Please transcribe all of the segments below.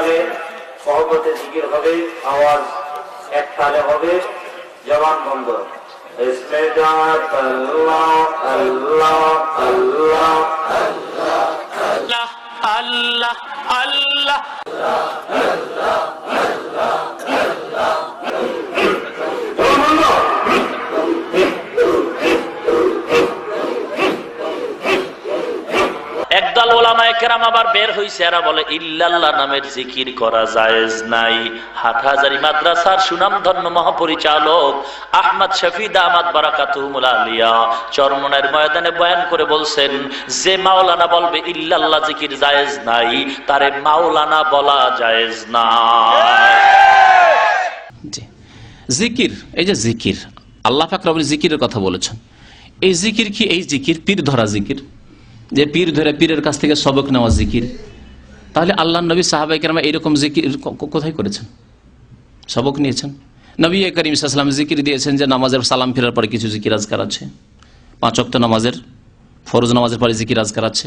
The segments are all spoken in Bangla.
তালে সহবতে জিকির হবে, আওয়াজ এক তালে হবে, জবান বন্ধ। ইসমে জাত আল্লাহ আল্লাহ আল্লাহ আল্লাহ আল্লাহ আল্লাহ। একদল ওলামায়ে কেরাম আবার বের হইছে, এরা বলে ইল্লাল্লাহ নামের জিকির করা জায়েজ নাই। হাটহাজারী মাদ্রাসার সুনামধন্য মহাপরিচালক আহমদ শফি দামাত বারাকাতুহুল আলিয়া চরমনাইয়ের ময়দানে বয়ান করে বলছেন, যে মাওলানা বলবে ইল্লাল্লাহ জিকির জায়েজ নাই, তারে মাওলানা বলা জায়েজ নাই। জিকির, এই যে জিকির, আল্লাহ পাক রব্বুল জিকিরের কথা বলেছেন। এই জিকির কি এই জিকির পীর ধরা জিকির, যে পীর ধরে পীরের কাছ থেকে সবক নেওয়া জিকির? তাহলে আল্লাহ নবী সাহাবায়ে কেরাম এরকম জিকির কোথায় করেছেন? সবক নিয়েছেন? নবী করিম সাল্লাল্লাহু আলাইহি ওয়াসাল্লাম জিকির দিয়েছেন যে নামাজের সালাম ফেরার পরে কিছু জিকির আজকার আছে, 5 ওয়াক্ত নামাজের ফরজ নামাজের পরে জিকির আজকার আছে।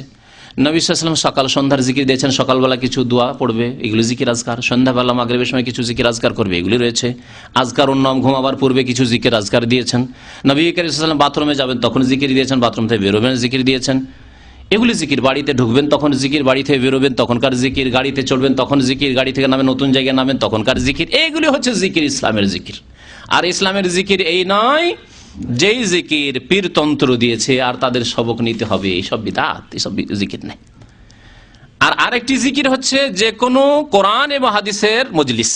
নবী সাল্লাল্লাহু আলাইহি ওয়াসাল্লাম সকাল সন্ধ্যার জিকির দিয়েছেন, সকালবেলা কিছু দোয়া পড়বে, এগুলি জিকির আজকার। সন্ধ্যাবেলা মাগরিবের সময় কিছু জিকির আজকার করবে, এগুলি রয়েছে। আজকার উন্নম ঘুমাবার পূর্বে কিছু জিকির আজকার দিয়েছেন। নবী করিম সাল্লাল্লাহু আলাইহি ওয়াসাল্লাম বাথরুমে যাবেন তখন জিকির দিয়েছেন, বাথরুম থেকে বেরোবেন জিকির দিয়েছেন। এগুলি জিকির। বাড়িতে ঢুকবেন তখন জিকির, বাড়ি থেকে বেরোবেন তখনকার জিকির, গাড়িতে চড়বেন তখন জিকির, গাড়ি থেকে নামে নতুন জায়গায় নামেন তখনকার জিকির। এইগুলি হচ্ছে জিকির, ইসলামের জিকির। আর ইসলামের জিকির এই নয় যেই জিকির পীরতন্ত্র দিয়েছে আর তাদের সবক নিতে হবে, এইসব বিদআত, এইসব জিকির নেই। আর আরেকটি জিকির হচ্ছে যে কোনো কোরআন এবং হাদিসের মজলিস,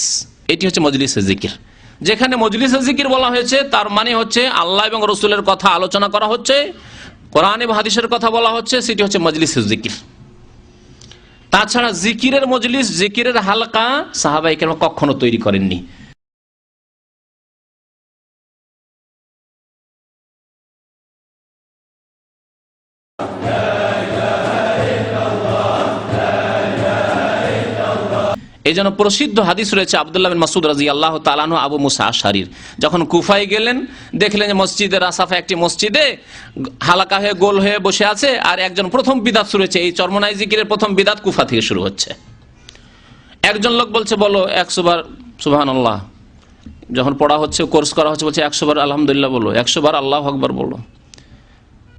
এটি হচ্ছে মজলিসের জিকির। যেখানে মজলিসের জিকির বলা হয়েছে তার মানে হচ্ছে আল্লাহ এবং রসুলের কথা আলোচনা করা হচ্ছে, কোরআন এবং হাদিসের কথা বলা হচ্ছে, সেটি হচ্ছে মজলিসের জিকির। তাছাড়া জিকিরের মজলিস, জিকিরের হালকা সাহাবায়ে কেরাম কখনো তৈরি করেননি। এই জন্য প্রসিদ্ধ হাদিস রয়েছে আব্দুল্লাহ বিন মাসউদ রাদিয়াল্লাহু তাআলা আনহু আবু মুসা আশআরীর, যখন কুফায় গেলেন দেখলেন যে মসজিদের আসাফে একটি মসজিদে হালাকা হয়ে গোল হয়ে বসে আছে আর একজন প্রথম বিদআত শুরু হয়েছে। এই চরমনাই জিকিরের প্রথম বিদআত কুফা থেকে শুরু হচ্ছে। একজন লোক বলছে বলো 100 বার সুবহানাল্লাহ, যখন পড়া হচ্ছে কোর্স করা হচ্ছে বলছে 100 বার আলহামদুলিল্লাহ বলো, 100 বার আল্লাহু আকবার বলো।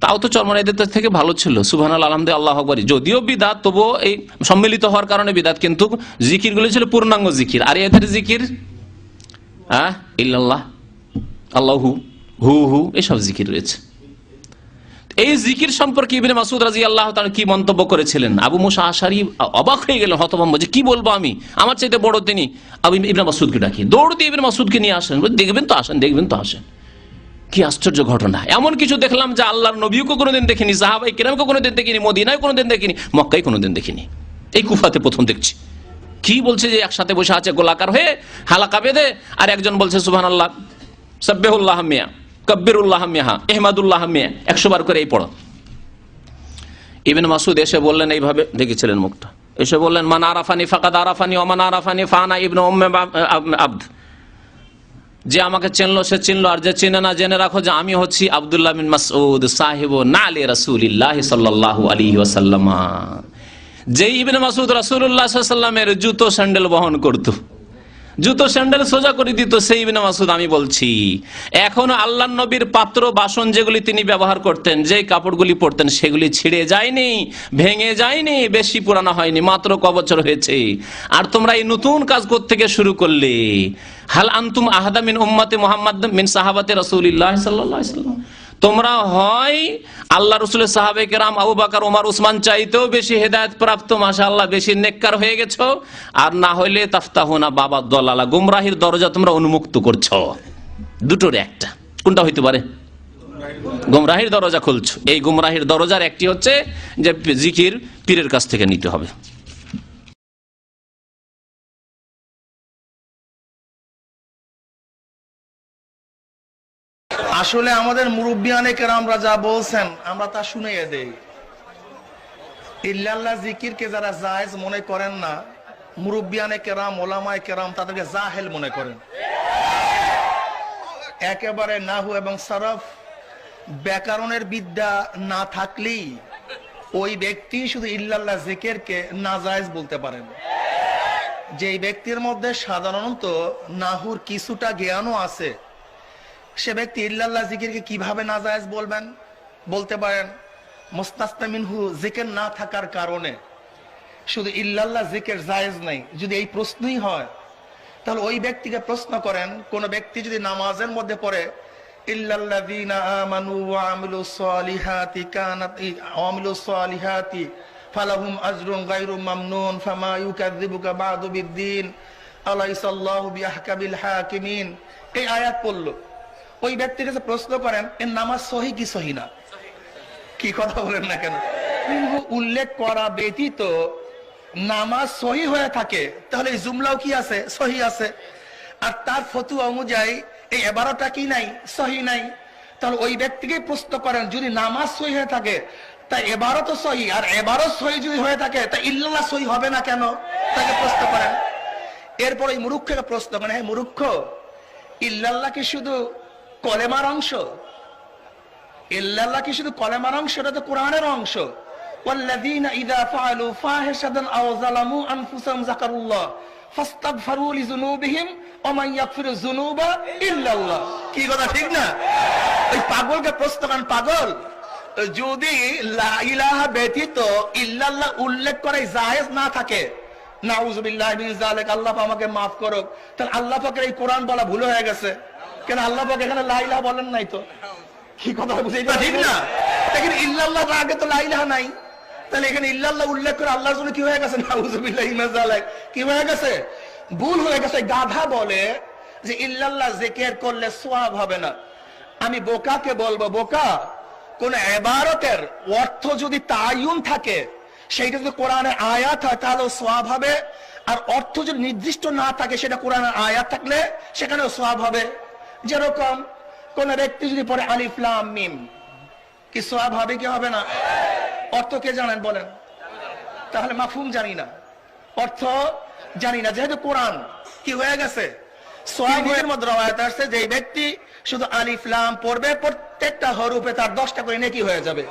তাও তো চরমনাইদের থেকে ভালো ছিল, সুবহানাল্লাহ আলহামদুলিল্লাহ আল্লাহু আকবার, যদিও বিদআত তবুও এই সম্মিলিত হওয়ার কারণে বিদআত, কিন্তু জিকিরগুলো ছিল পূর্ণাঙ্গ জিকির। আর এদের জিকির ইল্লাল্লাহ, আল্লাহু, হু হু, এসব জিকির রয়েছে। এই জিকির সম্পর্কে ইবনে মাসউদ রাদিয়াল্লাহু তাআলা কি মন্তব্য করেছিলেন? আবু মুসা আশআরী অবাক হয়ে গেলেন, হতভম্ব, যে কি বলবো আমি, আমার চাইতে বড় তিনি। আবু ইবনে মাসউদকে ডাকি, দৌড় দিয়ে ইবনে মাসউদকে নিয়ে আসেন, দেখবেন তো আসেন, দেখবেন তো আসেন। কি আশ্চর্য ঘটনা! এমন কিছু দেখলাম যা আল্লাহর নবীকে কোনোদিন দেখিনি, সাহাবায়ে কেরামকে কোনোদিন দেখিনি, মদিনায় কোনোদিন দেখিনি, মক্কায় কোনোদিন দেখিনি, এই কুফাতে প্রথম দেখছি। কি বলছে যে একসাথে বসে আছে গোলাকার হয়ে হালাকা বেঁধে, আর একজন বলছে সুবহানাল্লাহ, সাব্বিহুল্লাহ মিয়া, কাব্বিরুল্লাহ মিয়া, ইহমাদুল্লাহ মিয়া, 100 বার করে এই পড়ো। ইবনে মাসউদ এসে বললেন, এইভাবে দেখেছিলেন মুখটা, এসে বললেন, মান আরাফানি ফাকাদ আরাফানি ওয়া মান আরাফানি ফানা ইবনু উম্মে আবদ। যে আমাকে চিনলো সে চিনলো, আর যে চিনে না জেনে রাখো যে আমি হচ্ছি আব্দুল্লাহ বিন মাসউদ সাহিবু নালি রাসূলিল্লাহ সাল্লাল্লাহু আলাইহি ওয়াসাল্লাম। যে ইবনে মাসউদ রাসূলুল্লাহ সাল্লাল্লাহু আলাইহি ওয়াসাল্লামের জুতো স্যান্ডেল বহন করত, জুতো স্যান্ডেল সোজা করে দিত, সেই ইবনে মাসউদ আমি বলছি। এখনো আল্লাহর নবীর পাত্র বাসন যেগুলি তিনি ব্যবহার করতেন, যে কাপড়গুলি পরতেন, সেগুলি ছিঁড়ে যায়নি, ভেঙে যায়নি, বেশি পুরানো হয়নি, মাত্র ক বছর হয়েছে। আর তোমরা এই নতুন কাজ কোত্থেকে শুরু করলে? হাল আনতুম আহাদা মিন উম্মতি মুহাম্মাদ মিন সাহাবাতি রাসূলিল্লাহ সাল্লাল্লাহু আলাইহি ওয়াসাল্লাম। তোমরা হয় আল্লাহ রাসূলের সাহাবায়ে কেরাম আবু বকর, ওমর, উসমান চাইতেও বেশি হেদায়েত প্রাপ্ত, মাশাআল্লাহ, বেশি নেককার হয়ে গেছো, আর না হইলে তাফতাহুনা বাবা দলালা, গুমরাহির দরজা তোমরা উন্মুক্ত করছো। দুটোর একটা, কোনটা হইতে পারে? গুমরাহির দরজা খুলছো। এই গুমরাহির দরজার একটি হচ্ছে যে জিকির পীরের কাছ থেকে নিতে হবে। আসলে আমাদের মুরব্বিয়ানে কেরামরা যা বলছেন আমরা তা শুনিয়ে দেই। ইল্লাল্লাহ জিকিরকে যারা জায়েজ মনে করেন না, মুরব্বিয়ানে কেরাম, ওলামায়ে কেরাম তাদেরকে জাহেল মনে করেন। একেবারে নাহু এবং সরফ, ব্যাকরণের বিদ্যা না থাকলেই ওই ব্যক্তি শুধু ইল্লাল্লাহ জিকিরকে নাজায়েজ বলতে পারেন। যে ব্যক্তির মধ্যে সাধারণত নাহুর কিছুটা জ্ঞানও আছে, সে ব্যক্তি ইল্লাল্লাহ জিকিরকে কিভাবে নাজায়েজ বলবেন? বলতে পারেন মুস্তাসনা মিনহু জিকির না থাকার কারণে শুধু ইল্লাল্লাহ জিকির জায়েজ নাই। যদি এই প্রশ্নই হয় তাহলে ওই ব্যক্তিকে প্রশ্ন করেন, কোন ব্যক্তি যদি নামাজের মধ্যে পড়ে ইল্লাল্লাযীনা আমানু ওয়া আমিলুস সালিহাতি কানাত আমিলুস সালিহাতি ফালাহুম আজরুন গায়রু মামনুন ফামা ইউকাযযিবুকা বা'দু বিদ্দিন আলাইসাল্লাহু বিআহকামিল হাকিমিন, এই আয়াত পড়ল, ওই ব্যক্তির কাছে প্রশ্ন করেন এর নামাজ সহি কি সহি না? কি কথা বলেন না কেন? উল্লেখ করা ব্যতীত নামাজ সহি হয়ে থাকে তাহলে এই জুমলাও কি আছে? সহি আছে। আর তার ফতোয়া অনুযায়ী এই 11টা কি নাই? সহি নাই। তাহলে ওই ব্যক্তিকে প্রশ্ন করেন যদি নামাজ সহি হয়ে থাকে তা 11 তো সহি, আর 11 সহি যদি হয়ে থাকে তা ইল্লাল্লাহ সহি হবে না কেন? তাকে প্রশ্ন করেন। এরপর এই মুরুক্ষকে প্রশ্ন করেন, হ্যাঁ মুরুক্ষ, ইল্লাল্লাহ কি শুধু কলেমার অংশ? ইল্লাল্লাহ কি শুধু কলেমার অংশ? এটা তো কোরআনের অংশ। ওয়াল্লাযীনা ইযা ফাআলু ফাহিশাতান আও যালামু আনফুসাহুম যাকারুল্লাহ ফাস্তাগফিরু লিযুনুবিহিম ওয়া মান ইয়াগফিরু যুনুবা ইল্লাল্লাহ। কি কথা ঠিক না? ওই পাগলকে প্রশ্ন করেন, পাগল, যদি লা ইলাহা ব্যতীত ইল্লাল্লাহ উল্লেখ করে জায়েজ না থাকে, নাউযুবিল্লাহি মিন যালিক, আল্লাহ আমাকে মাফ করুক, তাহলে আল্লাহ পাকের এই কোরআন বলা ভুল হয়ে গেছে কেন? আল্লাহ পাক এখানে লা ইলাহা বলেন নাই তো। কি কথা বুঝাই ঠিক না? এখানে ইল্লাল্লাহ আগে তো লা ইলাহা নাই, তাহলে এখানে ইল্লাল্লাহ উল্লেখ করে আল্লাহর জন্য কি হয়ে গেছে? নাউযুবিল্লাহি মিন যালিক, কি হয়ে গেছে? ভুল হয়ে গেছে। গাধা বলে যে ইল্লাল্লাহ জিকির করলে সওয়াব হবে না। আমি বোকাকে বলবো, বোকা, কোন ইবাদতের অর্থ যদি তায়ুন থাকে, সেইটা যদি কোরআনের আয়াত হয় তাহলে সওয়াব হবে, আর অর্থ যদি নির্দিষ্ট না থাকে সেটা কোরআনের আয়াত থাকলে সেখানেও সওয়াব হবে। যেরকম কোন ব্যক্তি যদি পড়ে আলিফ লাম মিম, কি সওয়াব হবে কি হবে না? অর্থ কে জানেন বলেন? তাহলে মাফহুম জানি না, অর্থ জানি না, যেহেতু কোরআন কি হয়ে গেছে সওয়াবের মধ্যে রওয়ায়াত আছে যে ব্যক্তি শুধু আলিফ লাম পড়বে প্রত্যেকটা হরফে তার 10টা করে নেকি হয়ে যাবে।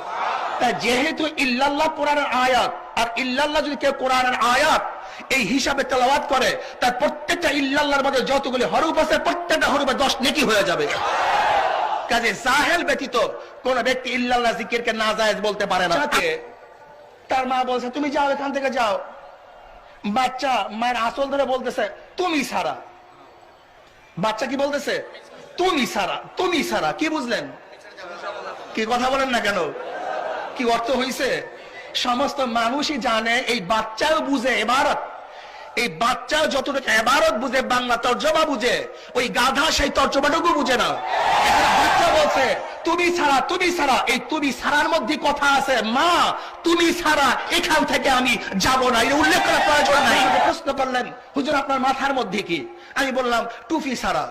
তাই যেহেতু ইল্লাল্লাহ কোরআনের আয়াত, আর ইল্লাল্লাহ যদি কেউ কোরআনের আয়াত এই হিসাবে তেলাওয়াত করে তার প্রত্যেকটা ইল্লাল্লাহর মধ্যে যতগুলি হরফ আছে প্রত্যেকটা হরফে 10 নেকি হয়ে যাবে। কাজে জাহেল ব্যতীত কোন ব্যক্তি ইল্লাল্লাহ জিকিরকে নাজায়েজ বলতে পারে না। তার মা বলছে তুমি যাও, এখান থেকে যাও। বাচ্চা মায়ের আঁচল ধরে বলতেছে তুমি সারা। বাচ্চা কি বলতেছে? তুমি সারা, তুমি সারা। কি বুঝলেন? কি কথা বলেন না কেন? কি অর্থ হইছে? সমস্ত মানুষই জানে, এই বাচ্চাও বুঝে ইবারত, এই বাচ্চা যতটুকু ইবারত বুঝে, বাংলা তর্জমা বুঝে, ওই গাধা সেই তর্জমাটুকু বুঝে না। বাচ্চা বলছে তুমি ছাড়া, তুমি ছাড়া। এই তুমি ছাড়ার মধ্যে কথা আছে, মা তুমি ছাড়া এখান থেকে আমি যাব না, এটা উল্লেখ করার প্রয়োজন নাই। প্রশ্ন করলেন হুজুর আপনার মাথার মধ্যে কি? আমি বললাম টুপি ছাড়া।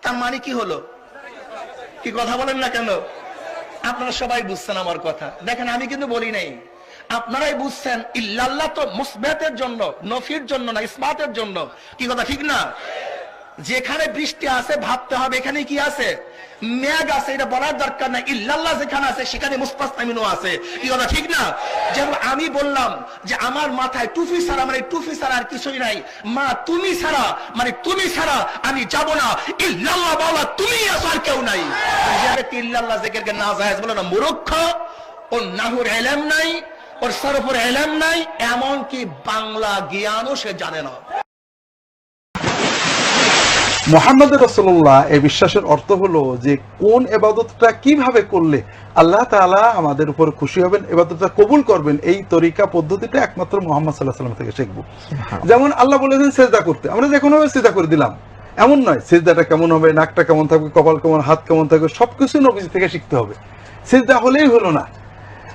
তার মানে কি হলো? কি কথা বলেন না কেন? আপনারা সবাই বুঝছেন আমার কথা। দেখেন আমি কিন্তু বলি নাই, আপনারাই বুঝছেন। ইল্লাল্লাহ তো মুসবাতের জন্য, নফির জন্য না, ইসবাতের জন্য। কি কথা ঠিক না? যেখানে বৃষ্টি আছে ভাবতে হবে এখানে কি আছে? মেঘ আছে, এটা বলার দরকার নাই। ইল্লাল্লাহ যেখানে আছে সেখানে মুস্তাসনা মিনহু আছে। কি কথা ঠিক না? যেমন আমি বললাম যে আমার মাথায় টুপি ছাড়া, মানে টুপি ছাড়া আর কিছুই নাই। মা তুমি ছাড়া, মানে তুমি ছাড়া আমি যাব না। ইল্লাল্লাহ বলা তুমি আছো, আর কেউ নাই। ইল্লাল্লাহ জিকিরকে নাজায়েজ বলে না, মূর্খ। ওর নাহুর ইলম নাই, ওর সরফের ইলম নাই, এমনকি বাংলা জ্ঞানও সে জানে না। মুহাম্মদ রাসূলুল্লাহ এই বিশ্বাসের অর্থ হলো যে কোন ইবাদতটা কিভাবে করলে আল্লাহ তাআলা আমাদের উপর খুশি হবেন, ইবাদতটা কবুল করবেন, এই তরিকা পদ্ধতিটা একমাত্র মুহাম্মদ সাল্লাল্লাহু আলাইহি ওয়াসাল্লাম থেকে শিখব। যেমন আল্লাহ বলেছেন সিজদা করতে, আমরা যে কোনো ভাবে সিজদা করে দিলাম এমন নয়। সিজদাটা কেমন হবে, নাকটা কেমন থাকবে, কপাল কেমন, হাত কেমন থাকবে, সবকিছু নবীজি থেকে শিখতে হবে। সিজদা হলেই হলো না।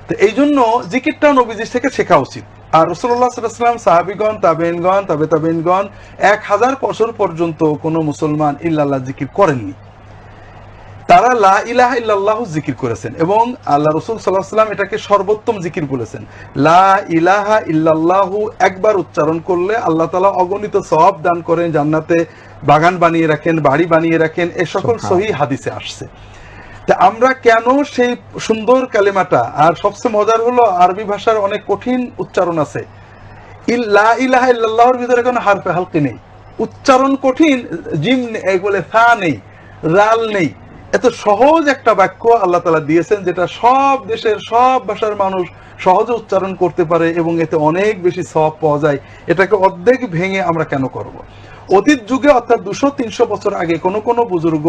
তো এই জন্য জিকিরটাও নবীজির থেকে শেখা উচিত। আর রাসূলুল্লাহ সাল্লাল্লাহু আলাইহি ওয়াসাল্লাম, সাহাবীগণ, তাবেঈনগণ, তাবেঈনগণ 1000 বছর পর্যন্ত কোনো মুসলমান ইল্লাল্লাহ জিকির করেননি। তারা লা ইলাহা ইল্লাল্লাহু জিকির করেছেন এবং আল্লাহ রাসূল সাল্লাল্লাহু আলাইহি ওয়াসাল্লাম এটাকে সর্বোত্তম জিকির বলেছেন। লা ইলাহা ইল্লাল্লাহু একবার উচ্চারণ করলে আল্লাহ তাআলা অগণিত সওয়াব দান করেন, জান্নাতে বাগান বানিয়ে রাখেন, বাড়ি বানিয়ে রাখেন। এই সকল সহিহ হাদিসে আসছে। তা আমরা কেন সেই সুন্দর কালেমাটা, আর সবচেয়ে মজার হলো আরবি ভাষার অনেক কঠিন উচ্চারণ আছে, লা ইলাহা ইল্লাল্লাহর ভিতরে কোনো হারফে হালকি নেই, উচ্চারণ কঠিন, জিম বলে ফা নেই, রাল নেই। এত সহজ একটা বাক্য আল্লাহ তাআলা দিয়েছেন যেটা সব দেশের সব ভাষার মানুষ সহজে উচ্চারণ করতে পারে এবং এতে অনেক বেশি সওয়াব পাওয়া যায়। এটাকে অর্ধেক ভেঙে আমরা কেন করব? অতীত যুগে অর্থাৎ 200-300 বছর আগে কোনো বুজুর্গ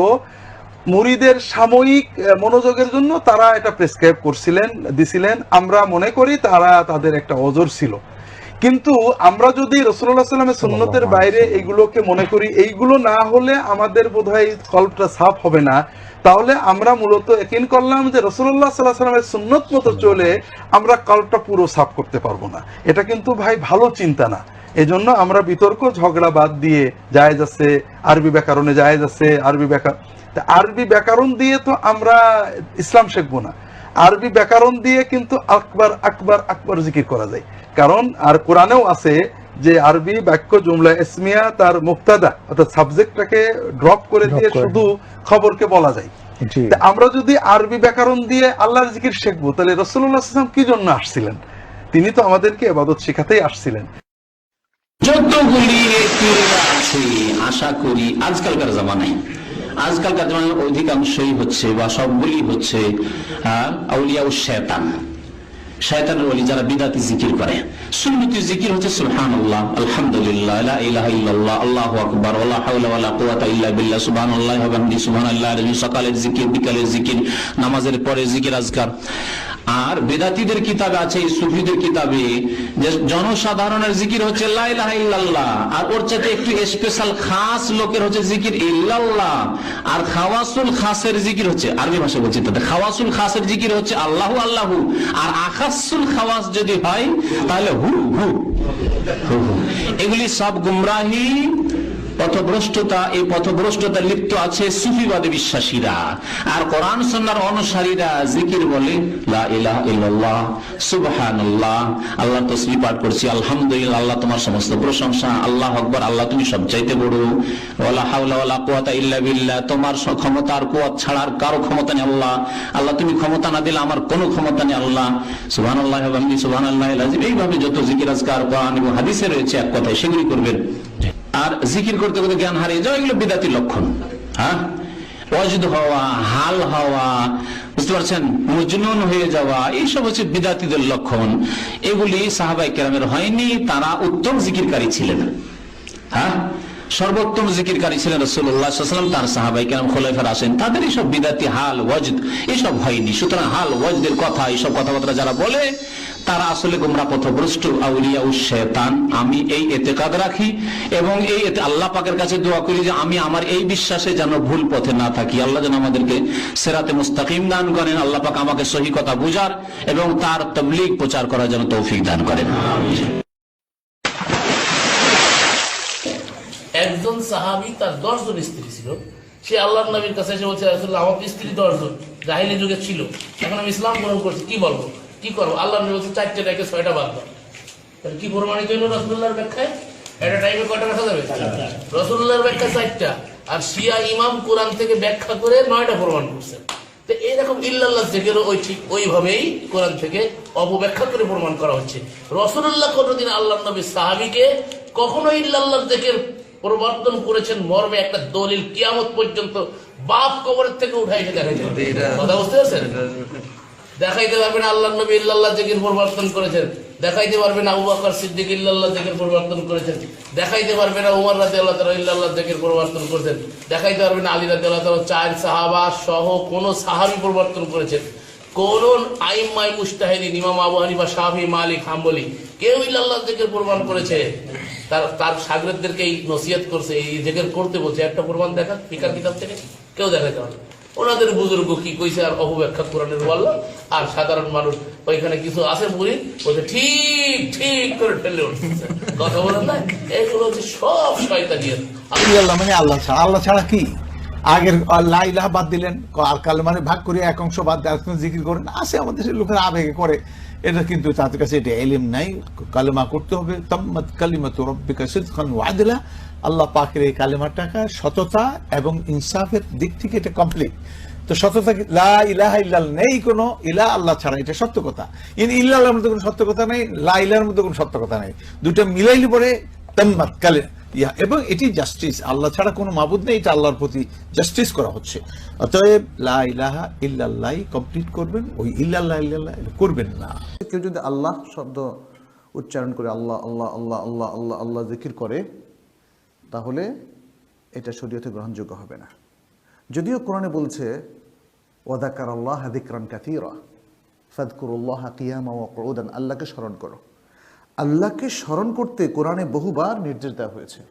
মুরিদের সাময়িক মনোযোগের জন্য তারা এটা প্রেসক্রাইব দিছিলেন। আমরা মনে করি তারা তাদের একটা ওজর ছিল। কিন্তু আমরা যদি রাসূলুল্লাহ সাল্লাল্লাহু আলাইহি ওয়াসাল্লামের সুন্নতের বাইরে এইগুলোকে মনে করি, এইগুলো না হলে আমাদের বোধহয় কলবটা সাফ হবে না, তাহলে আমরা মূলত ইয়াকিন করলাম যে রাসূলুল্লাহ সাল্লাল্লাহু আলাইহি ওয়াসাল্লামের সুন্নত মতো চলে আমরা কলবটা পুরো সাফ করতে পারবো না। এটা কিন্তু ভাই ভালো চিন্তা না। এজন্য আমরা বিতর্ক ঝগড়া বাদ দিয়ে, জায়েজ আছে আরবি ব্যাকরণে, জায়েজ আছে আরবি ব্যাকরণ দিয়ে তো আমরা ইসলাম শিখবো না। আরবি ব্যাকরণ দিয়ে কিন্তু আকবার আকবার আকবার জিকির করা যায়। কারণ আর কোরআনেও আছে যে আরবি বাক্য জুমলা ইসমিয়া তার মুবতাদা অর্থাৎ সাবজেক্টটাকে ড্রপ করে দিয়ে শুধু খবরকে বলা যায়। আমরা যদি আরবি ব্যাকরণ দিয়ে আল্লাহর জিকির শিখবো, তাহলে রাসূলুল্লাহ সাল্লাল্লাহু আলাইহি ওয়াসাল্লাম কি জন্য আসছিলেন? তিনি তো আমাদেরকে ইবাদত শেখাতেই আসছিলেন। যতগুলি পীররা আছে, আশা করি আজকালকার জামানায় অধিকাংশই হচ্ছে বা সবগুলি হচ্ছে আউলিয়া ও শয়তানের ওলি, যারা বিদাতি জিকির করে। সুন্নতি জিকির হচ্ছে সুবহানাল্লাহ, আলহামদুলিল্লাহ, লা ইলাহা ইল্লাল্লাহ, আল্লাহু আকবার, ওয়ালা হাওলা ওয়ালা কুওয়াতা ইল্লা বিল্লাহ, সুবহানাল্লাহি ওয়া বিহামদিহি, সুবহানাল্লাহি আযীম। সকালের জিকির, বিকালের জিকির, নামাজের পরে জিকির আজকার। আর বেদাতীদের কিতাবে আছে, সুফিদের কিতাবে, যে জনসাধারণের জিকির হচ্ছে লা ইলাহা ইল্লাল্লাহ, আর ওর চাইতে একটু স্পেশাল খাস লোকের হচ্ছে জিকির ইল্লাল্লাহ। আর খাওয়াসুল খাসের জিকির হচ্ছে, আরবি ভাষা বলছি তাতে, খাওয়াসুল খাসের জিকির হচ্ছে আল্লাহু আল্লাহু। আর আখাসুল খাওয়াস যদি হয় তাহলে হু হু হু। এগুলি সব গুমরাহি, পথভ্রষ্টতা। এই পথভ্রষ্টতা লিপ্ত আছে সুফিবাদী বিশ্বাসীরা। আর কোরআন সুন্নাহর অনুসারীরা জিকির বলে লা ইলাহা ইল্লাল্লাহ, সুবহানাল্লাহ, আল্লাহ তাসবিহ পাঠ করছি, আলহামদুলিল্লাহ, আল্লাহ তোমার সমস্ত প্রশংসা, আল্লাহু আকবার, আল্লাহ তুমি সবচাইতে বড়, ওয়ালা হাওলা ওয়ালা কুওয়াতা ইল্লা বিল্লাহ, তোমার ক্ষমতা আর কুওয়াত ছাড়া আর কারো ক্ষমতা নেই আল্লাহ, আল্লাহ তুমি ক্ষমতা না দিলে আমার কোনো ক্ষমতা নেই আল্লাহ, সুবহানাল্লাহি ওয়া বিহামদিহি, সুবহানাল্লাহিল আযীম। এইভাবে যত জিকির আজকার কোরআন এবং হাদিসে রয়েছে এক কথায় সেগুলি করবেন। আর জিকির করতে করতে জ্ঞান হারিয়ে যাওয়া, এগুলো বিদাতির লক্ষণ। হ্যাঁ, ওয়াজদ হওয়া, হাল হওয়া, বুঝতে পারছেন, মজনুন হয়ে যাওয়া, এইসব হচ্ছে বিদাতিদের লক্ষণ। এগুলি সাহাবায়ে কেরামের হয়নি, তারা উত্তম জিকিরকারী ছিলেন। হ্যাঁ, সর্বোত্তম জিকিরকারী ছিলেন রাসূলুল্লাহ সাল্লাল্লাহু আলাইহি ওয়াসাল্লাম, তার সাহাবায়ে কেরাম, খোলাফায়ে রাশিদিন, তাদের এইসব বিদাতি হাল ওয়াজদ এসব হয়নি। সুতরাং হাল ওয়াজদের কথা, এইসব কথাবার্তা যারা বলে তারা আসলে গোমরাহ পথভ্রষ্ট আউলিয়া ও শয়তান। আমি এই ইতিকাদ রাখি এবং এই আল্লাহ পাকের কাছে দোয়া করি যে আমি আমার এই বিশ্বাসে যেন ভুল পথে না থাকি। আল্লাহ যেন আমাদেরকে সিরাতে মুস্তাকিম দান করেন, আল্লাহ পাক আমাকে সহি কথা বুঝার এবং তার তাবলীগ প্রচার করার জন্য তৌফিক দান করেন। একজন সাহাবী, তার 10 জন স্ত্রী ছিল। সে আল্লাহর নবীর কাছে এসে বলছে, রাসূলুল্লাহ, আমার স্ত্রী 10 জন, জাহিলি যুগে ছিল, এখন আমি ইসলাম গ্রহণ করছি, কি বলবো, কি করবো? আল্লাহর নবী বলছে 4টে রেখে 6টা বাদ দাও। তাহলে কি প্রমাণিত হলো রাসূলুল্লাহর ব্যাখ্যায়? একটা টাইমে কয়টা রাখা যাবে? রাসূলুল্লাহর ব্যাখ্যা 4টা, আর শিয়া ইমাম কোরআন থেকে ব্যাখ্যা করে 9টা প্রমাণ করছেন। তো এইরকম ইল্লাল্লাহ জিকিরও ওই ঠিক ওইভাবেই কোরআন থেকে অপব্যাখ্যা করে প্রমাণ করা হচ্ছে। রাসূলুল্লাহ কোনদিন আল্লাহর নবী সাহাবীকে কখনো ইল্লাল্লাহ জিকির প্রবর্তন করেছেন মর্মে একটা দলিল কিয়ামত পর্যন্ত বাপ কবরের থেকে উঠাই দেখাইতে কথা বুঝতে পারছেন? দেখাইতে পারবেন আল্লাহর নবী ইল্লাল্লাহ জিকির প্রবর্তন করেছেন, দেখাইতে পারবেন আবু বকর সিদ্দিক ইল্লাল্লাহ জিকির প্রবর্তন করেছেন, দেখাইতে পারবেন উমর রাদিয়াল্লাহু তাআলা ইল্লাল্লাহ জিকির প্রবর্তন করেছেন, দেখাইতে পারবেন আলী রাদিয়াল্লাহু তাআলা 4 সাহাবা সহ কোন সাহাবী প্রবর্তন করেছেন? কোন আইম্মায়ে মুজতাহিদিন, ইমাম আবু হানিফা, শাফি, মালিক, হাম্বলি, কেউ ইল্লাল্লাহ জিকির প্রমাণ করেছে? তার শাগিরদেরকে এই নসিহত করছে, এই জিকির করতে বলছে, একটা প্রমাণ দেখা ফিকার কিতাব থেকে? কেউ দেখাইতে পারে? ওনাদের বুজুর্গ কি কইছে আর অপব্যাখ্যা কোরআনের বলল, আর সাধারণ মানুষ ওইখানে কিছু আছে মুরিদ বলছে ঠিক ঠিক করে ঠেলে উঠছে, কথা বলেন না? এগুলো হচ্ছে সব শয়তানিয়ত। আল্লাহ মানে আল্লাহ ছাড়া, আল্লাহ ছাড়া কি? আগের লা ইলাহা বাদ দিলেন, আর কালেমারে ভাগ করে এক অংশ বাদ দিয়ে জিকির করেন, আছে আমাদের লোকের আবেগে করে, এটা কিন্তু তাদের কাছে এটা ইলম নাই। কালেমা করতে হবে, তাম্মাত কালিমাতু রাব্বিকা সিদকান ওয়া আদলা, আল্লাহ পাকের এই কালেমাটাকা সততা এবং ইনসাফের দিক থেকে এটা কমপ্লিট। তো সত্যতা কি? লা ইলাহা ইল্লাল্লাহ, নেই কোনো ইলাহ আল্লাহ ছাড়া, এটা সত্য কথা। ইল্লাল্লাহর মধ্যে কোনো সত্য কথা নেই, লা ইলাহার মধ্যে কোনো সত্য কথা নেই। দুটো মিলাইলে পরে তাম্মাত কালে ইয়া, এবং এটি জাস্টিস। আল্লাহ ছাড়া কোনো মাবুদ নেই, এটা আল্লাহর প্রতি জাস্টিস করা হচ্ছে। অতএব লা ইলাহা ইল্লাল্লাহ কমপ্লিট করবেন, ওই ইল্লাল্লাহ ইল্লাল্লাহ করবেন না। কেউ যদি আল্লাহ শব্দ উচ্চারণ করে আল্লাহ আল্লাহ আল্লাহ আল্লাহ আল্লাহ আল্লাহ জিকির করে, তাহলে এটা শরীয়তে গ্রহণযোগ্য হবে না। যদিও কোরআনে বলছে ওয়াযাকারাল্লাহ যিকরান কাসীরা ফাযকুরুল্লাহ কিয়ামা ওয়া কুউদান, আল্লাহকে স্মরণ করো। আল্লাহকে স্মরণ করতে কোরআনে বহুবার নির্দেশ দেওয়া হয়েছে,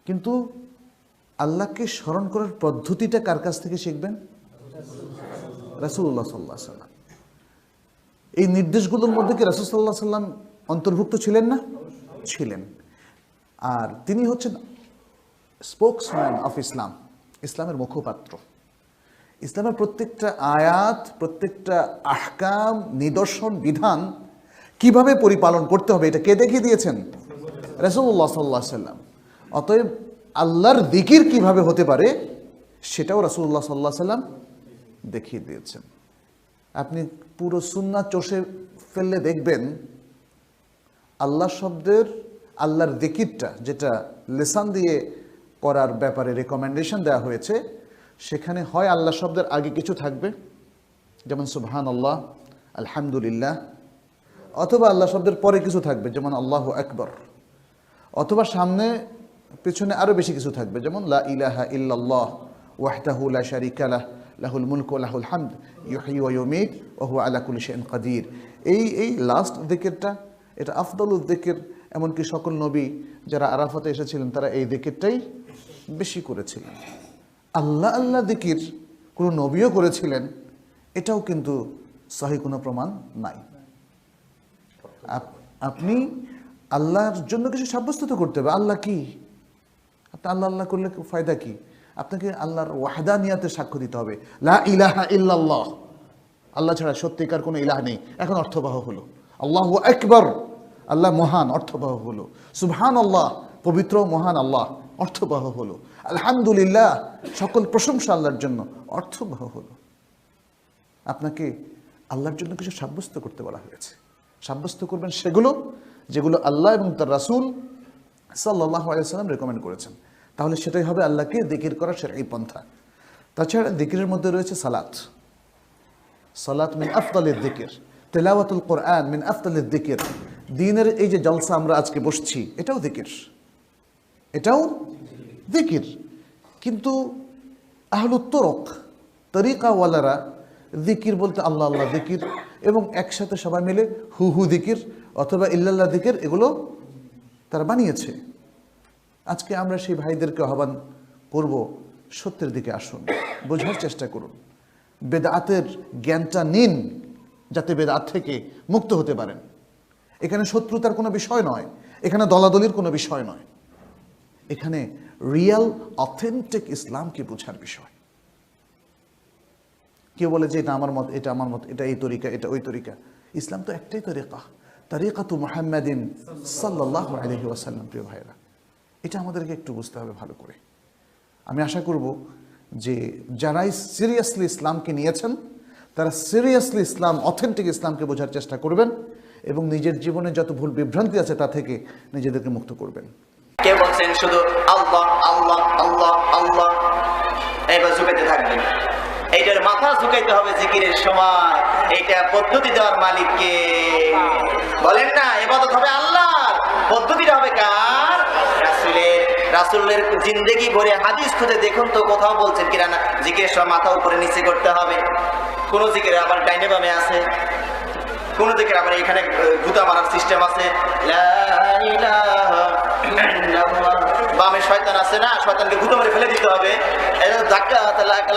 কিন্তু আল্লাহকে স্মরণ করার পদ্ধতিটা কার কাছ থেকে শিখবেন? রাসূলুল্লাহ সাল্লাল্লাহু আলাইহি ওয়াসাল্লাম। এই নির্দেশগুলোর মধ্যে কি রাসূল সাল্লাল্লাহু আলাইহি ওয়াসাল্লাম অন্তর্ভুক্ত ছিলেন না? ছিলেন। আর তিনি হচ্ছেন স্পোকসম্যান অফ ইসলাম, ইসলামের মুখপাত্র। ইসলামের প্রত্যেকটা আয়াত, প্রত্যেকটা আহকাম, নিদর্শন, বিধান কিভাবে পরিপালন করতে হবে, এটা কে দেখিয়ে দিয়েছেন? রাসূলুল্লাহ সাল্লাল্লাহু আলাইহি ওয়াসাল্লাম। অতএব আল্লাহর যিকির কিভাবে হতে পারে সেটাও রাসূলুল্লাহ সাল্লাল্লাহু আলাইহি ওয়াসাল্লাম দেখিয়ে দিয়েছেন। আপনি পুরো সুন্নাহ চষে ফেললে দেখবেন আল্লাহ শব্দের, আল্লাহর যিকিরটা যেটা লিসান দিয়ে করার ব্যাপারে রেকমেন্ডেশন দেওয়া হয়েছে, সেখানে হয় আল্লাহ শব্দের আগে কিছু থাকবে, যেমন সুবহানাল্লাহ, আলহামদুলিল্লাহ, অথবা আল্লাহ শব্দের পরে কিছু থাকবে, যেমন আল্লাহু আকবার, অথবা সামনে পিছনে আরো বেশি কিছু থাকবে, যেমন লা ইলাহা ইল্লাল্লাহ ওয়াহদাহু লা শারীকা লাহ লাহুল মুলকু ওয়া লাহুল হামদ ইউহয়ী ওয়া ইউমীত ওয়া হুয়া আলা কুল্লি শাইইন কাদির। এই লাস্ট যিকিরটা, এটা আফদালুল যিকির। এমনকি সকল নবী যারা আরাফাতে এসেছিলেন তারা এই যিকিরটাই বেশি করেছিলেন। আল্লাহ আল্লাহ যিকির কোনো নবীও করেছিলেন, এটাও কিন্তু সহিহ কোনো প্রমাণ নাই। আপনি আল্লাহর জন্য কিছু সাব্যস্ত করতে হবে। আল্লাহ কি? আপনি আল্লাহ আল্লাহ করলে ফায়দা কি? আপনাকে আল্লাহর ওয়াহদানিয়াতের সাক্ষ্য দিতে হবে। লা ইলাহা ইল্লাল্লাহ, আল্লাহ ছাড়া সত্যিকার কোনো ইলাহ নেই, এখন অর্থবহ হলো। আল্লাহু আকবার, আল্লাহ মহান, অর্থবহ হলো। সুবহানাল্লাহ, পবিত্র মহান আল্লাহ, অর্থবহ হলো। আলহামদুলিল্লাহ, সকল প্রশংসা আল্লাহর জন্য, অর্থবহ হলো। আপনাকে আল্লাহর জন্য কিছু সাব্যস্ত করতে বলা হয়েছে। সাব্যস্ত করবেন সেগুলো যেগুলো আল্লাহ এবং তার রাসূল সাল্লাল্লাহু আলাইহি ওয়াসাল্লাম রেকমেন্ড করেছেন, তাহলে সেটাই হবে আল্লাহকে যিকির করার শরঈ পন্থা। তাছাড়া যিকিরের মধ্যে রয়েছে সালাত। সালাত মিন আফদালিল যিকির, তিলাওয়াতুল কোরআন মিন আফদালিল যিকির। দ্বীনের এই যে জলসা আমরা আজকে বসছি, এটাও যিকির, এটাও যিকির। কিন্তু আহলুত তুরুক, তরিকাওয়ালারা যিকির বলতে আল্লাহ আল্লাহ যিকির এবং একসাথে সবাই মিলে হু হু যিকির অথবা ইল্লাল্লাহ যিকির, এগুলো তারা বানিয়েছে। আজকে আমরা সেই ভাইদেরকে আহ্বান করব, সত্যের দিকে আসুন, বোঝার চেষ্টা করুন, বেদাতের জ্ঞানটা নিন, যাতে বেদাত থেকে মুক্ত হতে পারেন। এখানে শত্রুতার কোনো বিষয় নয়, এখানে দলাদলির কোনো বিষয় নয়, এখানে রিয়েল অথেন্টিক ইসলামকে বোঝার বিষয়। কেউ বলে যে এটা আমার মত, এটা আমার মত, এটা এই তরিকা, এটা ওই তরিকা। ইসলাম তো একটাই তরিকা, তরিকাতু মুহাম্মাদিন সাল্লাল্লাহু আলাইহি ওয়াসাল্লাম। প্রিয় ভাইরা, এটা আমাদেরকে একটু বুঝতে হবে ভালো করে। আমি আশা করব যে যারাই সিরিয়াসলি ইসলামকে নিয়েছেন, তারা সিরিয়াসলি ইসলাম, অথেন্টিক ইসলামকে বোঝার চেষ্টা করবেন এবং নিজের জীবনে যত ভুল বিভ্রান্তি আছে তা থেকে নিজেদেরকে মুক্ত করবেন। কে বলছেন শুধু আল্লাহ আল্লাহ আল্লাহ আল্লাহ, এবার ঝুঁকাইতে থাকবেন। এইটার মাথা ঝুঁকাইতে হবে জিকিরের সময়। এইটা পদ্ধতি দেওয়ার মালিককে বলেন না, ইবাদত হবে আল্লাহর, পদ্ধতিটা হবে কার? রাসূলের। রাসূলের জিন্দেগি ভরে হাদিস খুঁজে দেখুন তো কোথাও বলছেন কিনা না জিকিরের সময় মাথা উপরে নিচে করতে হবে। কোন জিকিরে আবার ডাইনে বামে আছে, কোন দিকে আবার এখানে গুতা মারার সিস্টেম আছে। লা ইলাহা ইল্লাল্লাহ, বামে শয়তান আছে না, শয়তানকে গুতা মেরে ফেলে দিতে হবে। ধাক্কা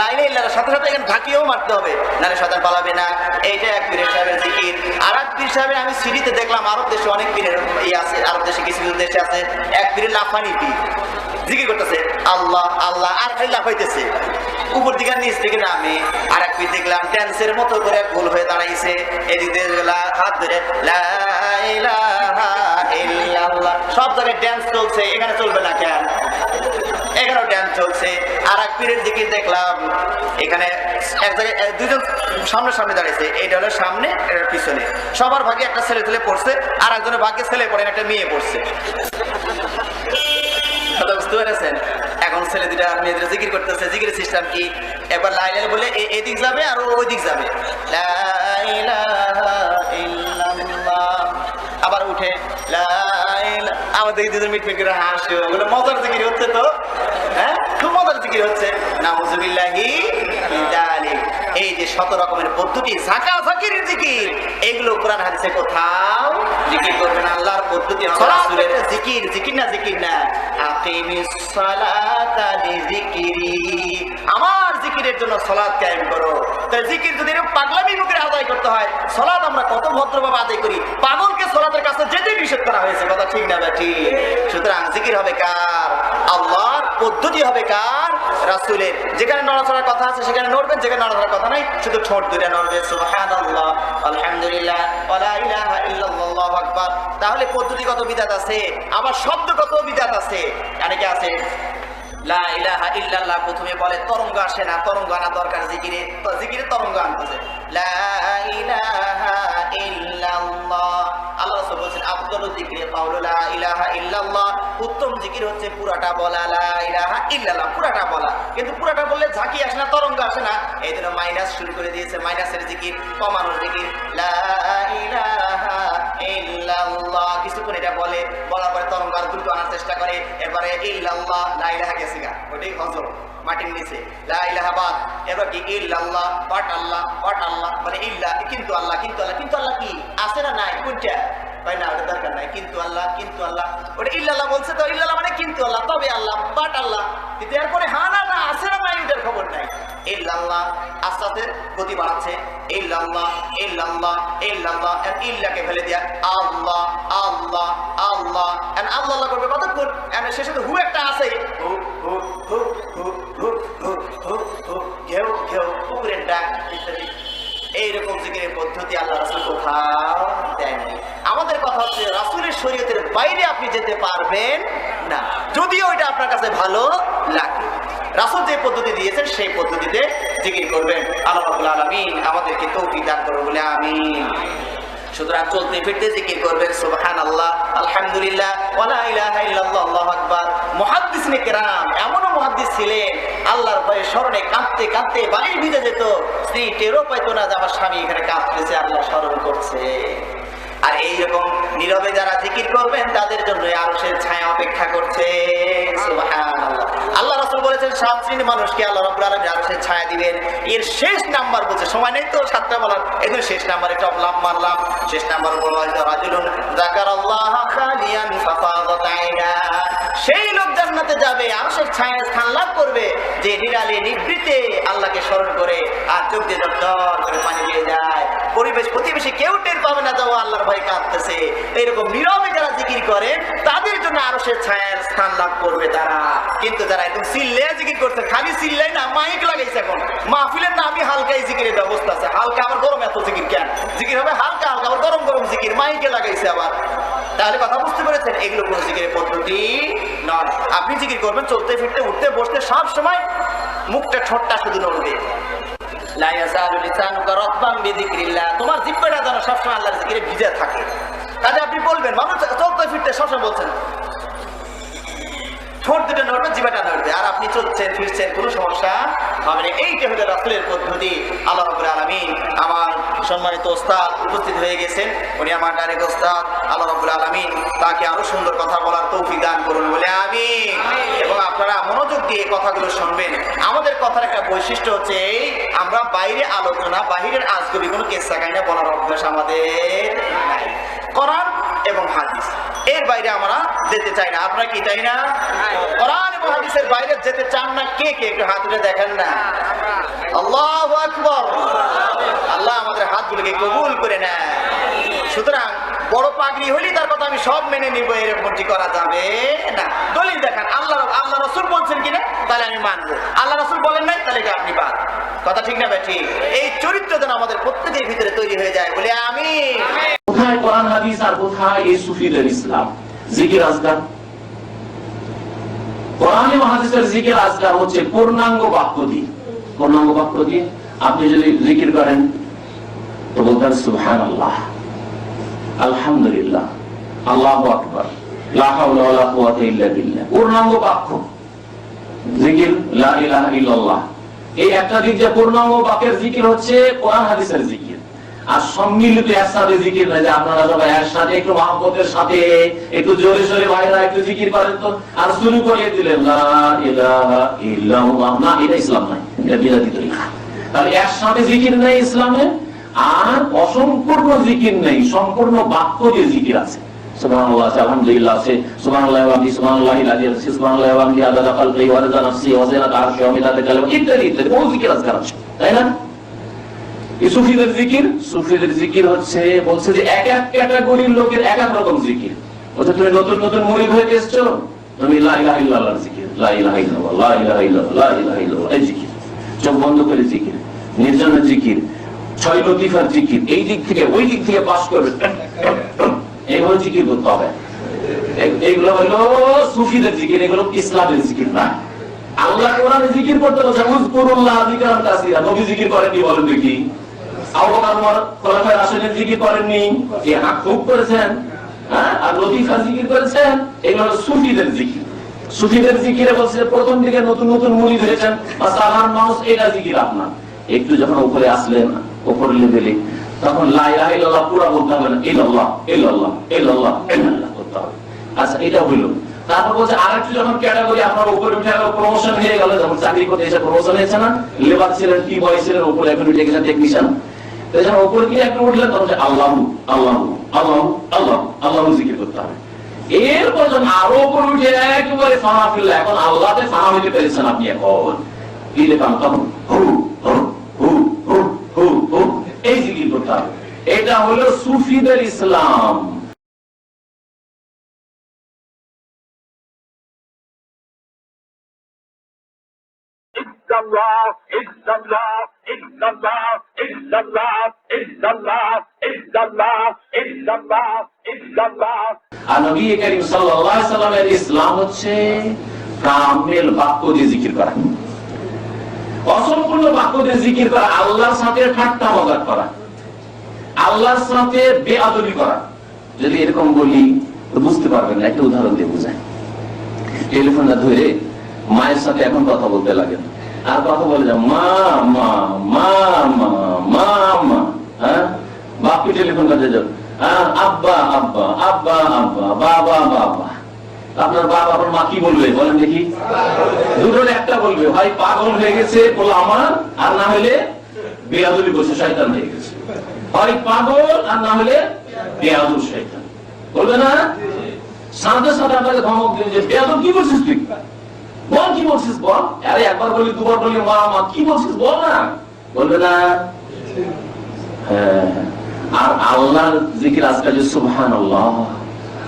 লাইনে ইল্লার সাথে সাথে এখানে ধাকিয়েও মারতে হবে, নাহলে শয়তান পালাবে না। এইটা এক পীরের সাহেবের জিকির। আর এক পীর সাহেবের আমি সিঁড়িতে দেখলাম, আরব দেশে অনেক পীরের আছে, আরব দেশে কিছু কিছু দেশে আছে, এক পীরের লাফানি পীর জিকির করতেছে আল্লাহ আল্লাহ, আর খালি লাফাইতেছে, উপর দিকে নিচ দিকে নামে। আর এক পীর দেখলাম ড্যান্সের মতো করে গোল হয়ে দাঁড়াইছে, এদিকে হাত ধরে লা ইলাহা ইল্লাল্লাহ, সব জায়গায় ড্যান্স চলছে, এখানে চলবে না কেন? এখানেও ড্যান্স চলছে। আর এক পীরের জিকির দেখলাম এখানে এক জায়গায় দুজন সামনে দাঁড়িয়েছে, এইটা হলো সামনে এটা পিছনে, সবার ভাগে একটা ছেলে তুলে পড়ছে, আর একজনের ভাগ্যে ছেলে পড়ে একটা মেয়ে পড়ছে। বুঝতে পেরেছেন? এখন ছেলে দুটা মেয়েদের জিকির করতেছে। জিকিরের সিস্টেম কি, একবার লা ইলাহা বলে এদিক যাবে আর ওই দিক যাবে, লা ইলাহা ইল্লাল্লাহ, আবার উঠে লা ইলাহা, আমাদের দুজন মিটমিট করে হাসে, ওগুলো মজার জিকির হচ্ছে তো, হ্যাঁ খুব মজার জিকির হচ্ছে। নাউযুবিল্লাহি মিন যালিক। এই যে ১৭ রকমের পদ্ধতি ঝাঁকাঝাঁকির জিকির, এগুলো কোরআন হাদিসে কোথাও জিকির করবেন। আল্লাহর পদ্ধতি রাসূলের জিকির, জিকির না আকিমিস সালাতা লিযিকরি, আমার জিকিরের জন্য সালাত কায়েম করো। তাহলে জিকির যদি এরকম পাগলামি মুখে আদায় করতে হয়, সালাত আমরা কত ভদ্রভাবে আদায় করি। পাগলকে সালাতের কাছে যেতে নিষেধ করা হয়েছে, কথা ঠিক না ঠিক? সুতরাং জিকির হবে কার? আল্লাহর পদ্ধতি হবে কার? রাসূলের। যেখানে নড়াচড়ার কথা আছে সেখানে নড়বেন, যেখানে নড়াচড়ার কথা নাই শুধু ঠোঁট দুটো নড়বে, সুবহানাল্লাহ, আলহামদুলিল্লাহ, ওয়ালা ইলাহা ইল্লাল্লাহ, আল্লাহু আকবার। তাহলে পদ্ধতিগত বিধাত আছে, আবার শব্দগত বিধাত আছে। অনেকে আছে লা ইলাহা ইল্লাল্লাহ প্রথমে বলে তরঙ্গ আসে না, তরঙ্গ আনা দরকার জিকিরে, তো জিকিরে তরঙ্গ আনতেছে। লা ইলাহা ইল্লাল্লাহ, আল্লাহ রাসূল বলেছেন আফদালুয যিকরি কাউলু লা ইলাহা ইল্লাল্লাহ, উত্তম জিকির হচ্ছে পুরাটা বলা লা ইলাহা ইল্লাল্লাহ, পুরাটা বলা। কিন্তু পুরাটা বললে ঝাঁকি আসে না, তরঙ্গ আসে না, এই জন্য মাইনাস শুরু করে দিয়েছে, মাইনাসের জিকির, কমানোর জিকির। লা ইলাহা ইল্লাল্লাহ কিছুক্ষণ এটা বলে, বলার পরে তরঙ্গ আর দ্রুত আনার চেষ্টা করে, এবারে ইল্লাল্লাহ, লা ইলাহা গেছে গা, ওটাই হজর মাটির নিচে, লা ইলাহা বাদ, এবার কি ইল্লাল্লাহ, বাট আল্লাহ, বাট আল্লাহ, মানে ইল্লা, কিন্তু আল্লাহ, কিন্তু আল্লাহ, কিন্তু আল্লাহ কি আছে না নাই, কোনটা ভাই না, ওটা দরকার নাই, কিন্তু আল্লাহ, কিন্তু আল্লাহ, ওটা ইল্লাল্লাহ বলছে তো, ইল্লাল্লাহ মানে কিন্তু আল্লাহ, তবে আল্লাহ, বাট আল্লাহ, কিন্তু এরপরে হা না না আছে না নাই ওটার খবর নাই। ইল্লাল্লাহ আস্তে আস্তে গতি বাড়াচ্ছে, ইল্লাল্লাহ ইল্লাল্লাহ ইল্লাল্লাহ, এর ইল্লাকে ফেলে দিয়া আল্লাহ আল্লাহ আল্লাহ, এর আল্লাহ আল্লাহ করবে কতক্ষণ, এর শেষে তো হু একটা আছে, হু হু হু হু হু হু হু হু, ঘেউ ঘেউ, কুকুরের ডাক ইত্যাদি। এইরকম জিকিরের পদ্ধতি আল্লাহ রাসূল কোথাও দেয়নি। আমাদের কথা হচ্ছে রাসূলের শরীয়তের বাইরে আপনি যেতে পারবেন না, যদিও এটা আপনার কাছে ভালো লাগে। রাসূল যে পদ্ধতি দিয়েছেন সেই পদ্ধতিতে জিকির করবেন। আল্লাহ রাব্বুল আলামিন আমাদেরকে তৌফিক দান করুন বলে আমিন। সুতরাং চলতে ফিরতে জিকির করবেন সুবহানাল্লাহ, আলহামদুলিল্লাহ, ওয়ালা ইলাহা ইল্লাল্লাহ, আল্লাহু আকবার। মুহাদ্দিসিনে কেরাম এমনও মুহাদ্দিস ছিলেন, আল্লাহর ভয়ে স্মরণে কাঁদতে কাঁদতে বাড়ির ভিজে যেত, স্ত্রী টেরও পাইতো না যে আমার স্বামী এখানে কাঁদতেছে, আল্লাহ স্মরণ করছে। আর এইরকম নীরবে যারা জিকির করবেন তাদের জন্য আরশের ছায়া অপেক্ষা করছে, সুবহানাল্লাহ। আল্লাহ রাসূল বলেছেন 7 শ্রেণীর মানুষকে আল্লাহ রাব্বুল আলামিন আরশের ছায়া দিবেন। এর শেষ নাম্বার বলছে, সময় নেই তো 7টা বলার, এজন্য শেষ নাম্বারে টপ লাভ মারলাম। শেষ নাম্বার বলা হয়তো রাজুলুন যাকারাল্লাহ খালিয়ান ফাফাদাত আইনা, সেই লোক জান্নাতে যাবে, আরশের ছায়ায় স্থান লাভ করবে যে নিরালে নিভৃতে আল্লাহকে স্মরণ করে আর চোখ দিয়ে দর করে পানি বেয়ে যায়, পরিবেশ প্রতিবেশী কেউ টের পাবে না যাও আল্লাহর ভয় কাঁদতেছে। এইরকম নীরবে যারা জিকির করে তাদের জন্য আরশের ছায়ার স্থান লাভ করবে তারা। কিন্তু যারা একদম চিল্লায় জিকির করছে, খালি চিল্লাই না, মাইক লাগাইছে, এখন মাহফিলের নামই হালকাই জিকিরের ব্যবস্থা আছে, হালকা আবার গরম, এত জিকির কেন? জিকির হবে হালকা হালকা, আবার গরম গরম জিকির মাইকে লাগাইছে আবার। তাহলে কথা বুঝতে পেরেছেন, এগুলো কোন জিকিরের পদ্ধতি নয়। আপনি জিকির করবেন চলতে ফিরতে উঠতে বসতে, সব সময় মুখটা ঠোঁটটা শুধু নড়বে। লা ইয়াসালু লিসানুকা রাতবান বিযিকরিল্লাহ, তোমার জিহ্বাটা যেন সবসময় আল্লাহর জিকিরে ভিজে থাকে। কাজে আপনি বলবেন, মানুষ চলতে ফিরতে সবসময় বলছেন, ঠোঁট দুটো নড়বে, জিহ্বাটা নড়বে, আর আপনি চলছেন ফিরছেন, কোনো সমস্যা হবে না। এইটা হলো রাসূলের পদ্ধতি। আল্লাহ রাব্বুল আলামিন আমার সম্মানিত ওস্তাদ উপস্থিত হয়ে গেছেন, উনি আমার ডাইরেক্ট ওস্তাদ। আল্লাহ রাব্বুল আলামিন তাকে আরো সুন্দর কথা বলার তৌফিক দান করুন বলে আমিন। এবং আপনারা মনোযোগ দিয়ে কথাগুলো শুনবেন। আমাদের কথার একটা বৈশিষ্ট্য হচ্ছে এই, আমরা বাইরে আলোচনা, বাহিরের আজগবি কোনো কেসা কাহিনী বলার অভ্যাস আমাদের নাই। কোরআন এবং হাদিস এর বাইরে আমরা যেতে চাই না। আপনারা কি চাই না? কোরআন এবং হাদিসের বাইরে যেতে চান না? কে কে একটু হাত তুলে দেখেন না। আল্লাহু আকবার। আল্লাহ আমাদের হাতগুলোকে কবুল করে নেয়। সুতরাং বড় পাগড়ি হইলে তার কথা আমি সব মেনে নিব, এরকমটি করা যাবে না। দলিল দেখান, আল্লাহ রাসূল বলছেন কিনা, তাহলে আমি মানবো। আল্লাহ রাসূল বলেন নাই, তাহলে এটা আপনি বাদ। কথা ঠিক না ঠিক? এই চরিত্র যেন আমাদের প্রত্যেকের ভিতরে তৈরি হয়ে যায় বলে আমিন। কোথায় কোরআন হাদিস আর কোথায় এই সুফিদের ইসলাম? জিকির আজকার কোরআন এবং হাদিসের জিকির আজকাল হচ্ছে পূর্ণাঙ্গ বাক্য দিয়ে। পূর্ণাঙ্গ বাক্য দিয়ে আপনি যদি জিকির করেন তো বলতেন সুবহানাল্লাহ, আলহামদুলিল্লাহ, আল্লাহু আকবার, লা হাওলা ওয়ালা কুওয়াতা ইল্লা বিল্লাহ। পূর্ণাঙ্গ বাক্য জিকির লা ইলাহা ইল্লাল্লাহ, এই একটা দিক যে পূর্ণাঙ্গ বাক্যের জিকির হচ্ছে কোরআন হাদিসের জিকির। আর সম্মিলিত একসাথে জিকির না যে আপনারা সবাই একসাথে একটু মহব্বতের সাথে একটু জোরে সোরে ভাইরা একটু জিকির করেন তো আর শুরু করে দিলেন লা ইলাহা ইল্লাল্লাহ, না, এটা ইসলাম নয়, এটা বিদাতি তরিকা। তাহলে একসাথে জিকির নেই ইসলামে, আর অসম্পূর্ণ জিকির নেই, সম্পূর্ণ বাক্য দিয়ে জিকির আছে। সুবহানাল্লাহ আছে, আলহামদুলিল্লাহ আছে, সুবহানাল্লাহি ওয়া বিহামদিহি, সুবহানাল্লাহিল আযীম আছে, সুবহানাল্লাহি ওয়া বিহামদিহি আদাদা খালকিহি ওয়া রিদা নাফসিহি ওয়া জিনাতা আরশিহি ওয়া মিদাদা কালামিহি, ইত্যাদি ইত্যাদি বহু জিকির আজকাল আছে, তাই না? সুফিদের জিকির, সুফিদের জিকির হচ্ছে বলছে যে এক এক ক্যাটাগরির লোকের এক এক রকম জিকির। বলছে তুমি নতুন নতুন মুরিদ হয়ে এসেছো, তুমি লা ইলাহা ইল্লাল্লাহর জিকির, লা ইলাহা ইল্লাল্লাহ, লা ইলাহা ইল্লাল্লাহ, লা ইলাহা ইল্লাল্লাহ, এই জিকির। চোখ বন্ধ করে জিকির, নির্জনের জিকির, ছয় লতিফার জিকির, এই দিক থেকে ওই দিক থেকে পাস করবে, এইভাবে জিকির করতে হবে। এইগুলো হলো সুফিদের জিকির, এগুলো ইসলামের জিকির না। আল্লাহ কোরআনে জিকির করতে বলছে উযকুরুল্লাহ যিকরান কাসীরা, নবী জিকির করেননি বলেন দেখি? আবু বকর ওমর খলিফায়ে রাশিদিন জিকির করেননি? এই হাত খুব করেছেন, হ্যাঁ, আর লতিফা জিকির করেছেন। এগুলো হলো সুফিদের জিকির। সুফিদের জিকিরে বলছে প্রথম দিকে নতুন নতুন মুরিদ হয়েছেন বা সাধারণ মানুষ, এটা জিকির আপনার। একটু যখন উপরে আসলেন, উপর লেভেলে, তখন লা ইলাহা ইল্লাল্লাহ পুরো বলতে হবে না, ইল্লাল্লাহ ইল্লাল্লাহ ইল্লাল্লাহ ইল্লাল্লাহ করতে হবে। আচ্ছা, এটা হইলো। তারপর বলছে আরেকটু যখন ক্যাটাগরি আপনার উপরে উঠে গেল, প্রমোশন হয়ে গেল, যখন চাকরি করতে এসে প্রমোশন হয়েছে না, লেবার ছিলেন, কি বয় ছিলেন, উপরে এখন উঠে গেছেন টেকনিশিয়ান, যখন উপরে গিয়ে একটু উঠলেন তখন আল্লাহু আল্লাহু আল্লাহু আল্লাহু আল্লাহু জিকির করতে হবে। এরপর যখন আরো উপরে উঠে একেবারে ফানা ফিরল, এখন আল্লাহতে ফানা হইতে পেরেছেন আপনি, এখন দিলে কাম তখন হু হু হু হু হু হু এই জিকির করতে হবে। এটা হলো সুফিদের ইসলাম। আর নবী করিম সাল্লাল্লাহু আলাইহি সাল্লামের ইসলাম হচ্ছে কামেল বাক্য দিয়ে জিকির করা, অসম্পূর্ণ বাক্য দিয়ে জিকির করা, আল্লাহর সাথে ঠাট্টা মজাক করা, আল্লাহর সাথে বেআদবি করা। যদি এরকম বলি তো বুঝতে পারবেন না, একটা উদাহরণ দিয়ে বুঝায়। টেলিফোনটা ধরে মায়ের সাথে এখন কথা বলতে লাগেন, আর কথা বলে যান মা মা মা মা মা মা, হ্যাঁ, বাপকে টেলিফোন কাজে যান, আব্বা আব্বা আব্বা আব্বা, বাবা বাবা। আপনার বাবা আপনার মা কি বলবে বলেন দেখি? দুটোর একটা বলবে, ভাই পাগল হয়ে গেছে বলো আমার, আর না হলে বেয়াদবি করছে, শয়তান হয়ে গেছে। হয় পাগল আর না হলে বেয়াদব শয়তান, বলবে না? সাথে সাথে আপনাকে ধমক দিন যে বেয়াদব কি করছিস তুই, বল কি বলছিস বল। আরে একবার বলি দুবার বলি মা মা, কি বলছিস বল না, বলবে না? হ্যাঁ। আর আল্লাহর জিকির আজকাল যে সুবহানাল্লাহ,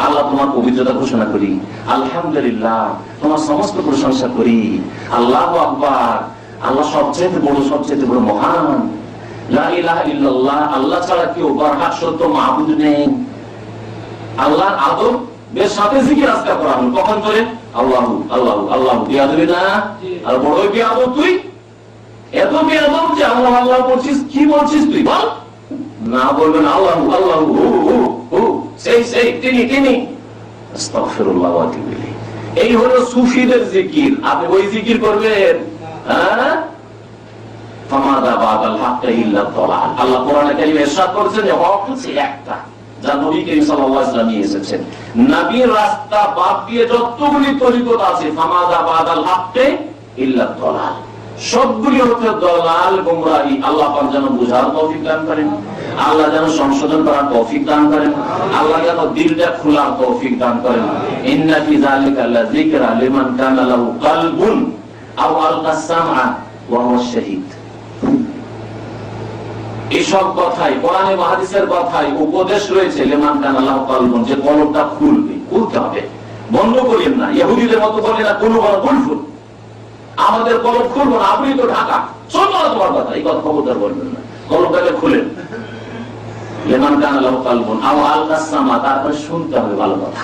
আল্লাহ তোমার পবিত্রতা ঘোষণা করি, আলহামদুলিল্লাহ তোমার সমস্ত প্রশংসা করি, আল্লাহু আকবার, আল্লাহ সবচেয়ে বড়, সবচেয়ে বড় মহান, লা ইলাহা ইল্লাল্লাহ, আল্লাহ ছাড়া কেউ বরহাক সত্য মাবুদ নেই। আল্লাহর আদব বের সাথে জিকির আজকাল করা হলো, কখন করে? আল্লাহু আল্লাহু আল্লাহু। বেয়াদবি না? আর বড় বেয়াদব তুই, এত বেয়াদব যে আল্লাহ আল্লাহ বলছিস, কি বলছিস তুই বল না, বলবেন আল্লাহু আল্লাহু হু হু হু, সেই সেই তিনি তিনি, আস্তাগফিরুল্লাহ ওয়া আতুবু ইলাইহি। এই হলো সুফিদের জিকির। আপনি ওই জিকির করবেন, হ্যাঁ, ফামাদা বাদাল হাক্কা ইল্লা দালাল। আল্লাহ কোরআনে কারীমে ইরশাদ করেছেন যে হক হচ্ছে একটা, যা নবী করিম সাল্লাল্লাহু আলাইহি ওয়াসাল্লাম নিয়ে এসেছেন। নবীর রাস্তা বাদ দিয়ে যতগুলি তরিকত আছে, ফামাদা বাদাল হাক্কা ইল্লা দালাল, সবগুলি হচ্ছে দলাল, গোমরাহি। আল্লাহ পাক যেন বুঝার তৌফিক দান করেন, আল্লাহ যেন সংশোধন করার তৌফিক দান করেন, আল্লাহ যেন দিলটা খোলার তৌফিক দান করেন। ইন্না ফি যালিকা লাযিকরা লিমান কানা লাহু কলবুন আও আলকাস সামআ ওয়া হুয়া শাহীদ। এইসব কথাই কোরআনে হাদিসের কথাই উপদেশ রয়েছে, লিমান কানা লাহু কলবুন, যে কলবটা খুলবে, খুলতে হবে, বন্ধ করিয়েন না। ইহুদিদের মতো বলে না কোনো বড় কুলফুল, আমাদের কলব খুলবো না, আপনি তো ঢাকা, শোনো না তোমার কথা, এই কথা খবরদার বলবেন না। কলবটাকে খুলেন, লিমান কানা লাহু কলবুন আও আলকাস সামআ, তারপর শুনতে হবে ভালো কথা,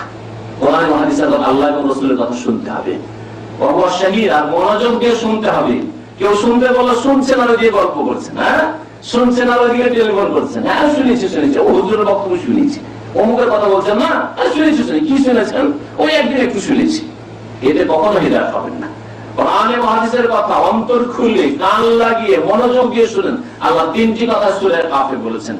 কোরআন এবং হাদিসের কথা, আল্লাহ এবং রাসূলের কথা শুনতে হবে। অবশ্যই আর মনোযোগ দিয়ে শুনতে হবে। কেউ শুনতে বললো শুনছেন আর দিয়ে গল্প করছেন, হ্যাঁ শুনছেন আর ওদিকে টেলিফোন করছেন, হ্যাঁ শুনেছি ও হুজুরের বক্তব্য শুনেছি, অমুকের কথা বলছেন না, শুনেছি কি শুনেছেন, ওই একদিন একটু শুনেছি। এতে কখনো হিদায়াত হবেন না। কোরআনে হাদিসের কথা অন্তর খুলে কান লাগিয়ে মনোযোগ দিয়ে শুনেন। আল্লাহ 3টি কথা সূরা কাফে বলেছেন।